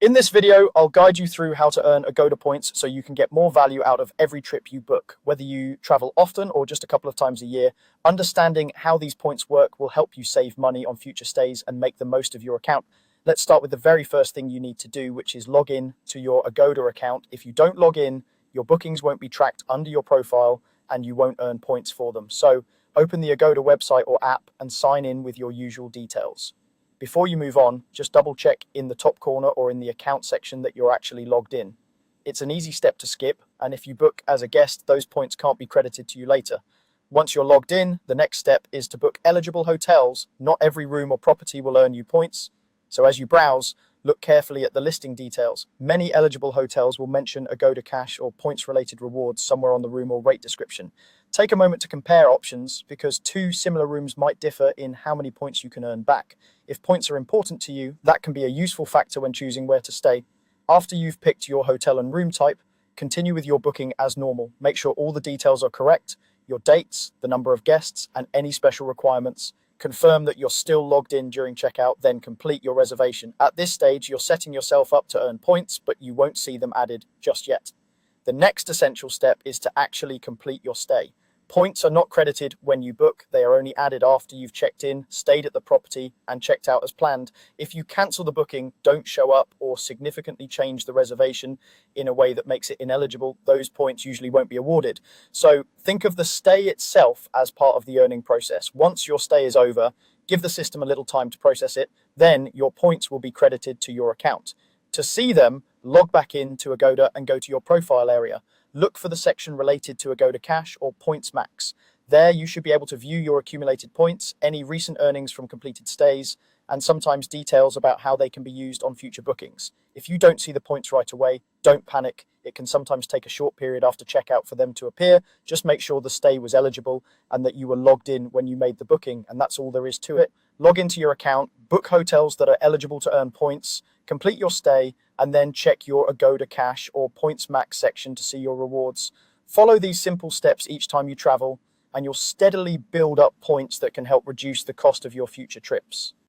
In this video, I'll guide you through how to earn Agoda points so you can get more value out of every trip you book. Whether you travel often or just a couple of times a year, understanding how these points work will help you save money on future stays and make the most of your account. Let's start with the very first thing you need to do, which is log in to your Agoda account. If you don't log in, your bookings won't be tracked under your profile and you won't earn points for them. So open the Agoda website or app and sign in with your usual details. Before you move on, just double check in the top corner or in the account section that you're actually logged in. It's an easy step to skip, and if you book as a guest, those points can't be credited to you later. Once you're logged in, the next step is to book eligible hotels. Not every room or property will earn you points, so as you browse, look carefully at the listing details. Many eligible hotels will mention Agoda Cash or points-related rewards somewhere on the room or rate description. Take a moment to compare options because two similar rooms might differ in how many points you can earn back. If points are important to you, that can be a useful factor when choosing where to stay. After you've picked your hotel and room type, continue with your booking as normal. Make sure all the details are correct, your dates, the number of guests, and any special requirements. Confirm that you're still logged in during checkout, then complete your reservation. At this stage, you're setting yourself up to earn points, but you won't see them added just yet. The next essential step is to actually complete your stay. Points are not credited when you book. They are only added after you've checked in, stayed at the property, and checked out as planned. If you cancel the booking, don't show up, or significantly change the reservation in a way that makes it ineligible, those points usually won't be awarded. So think of the stay itself as part of the earning process. Once your stay is over, give the system a little time to process it, then your points will be credited to your account. To see them, log back into Agoda and go to your profile area. Look for the section related to Agoda Cash or Points Max. There you should be able to view your accumulated points, any recent earnings from completed stays, and sometimes details about how they can be used on future bookings. If you don't see the points right away, don't panic. It can sometimes take a short period after checkout for them to appear. Just make sure the stay was eligible and that you were logged in when you made the booking, and that's all there is to it. Log into your account, book hotels that are eligible to earn points, complete your stay, and then check your Agoda Cash or Points Max section to see your rewards. Follow these simple steps each time you travel, and you'll steadily build up points that can help reduce the cost of your future trips.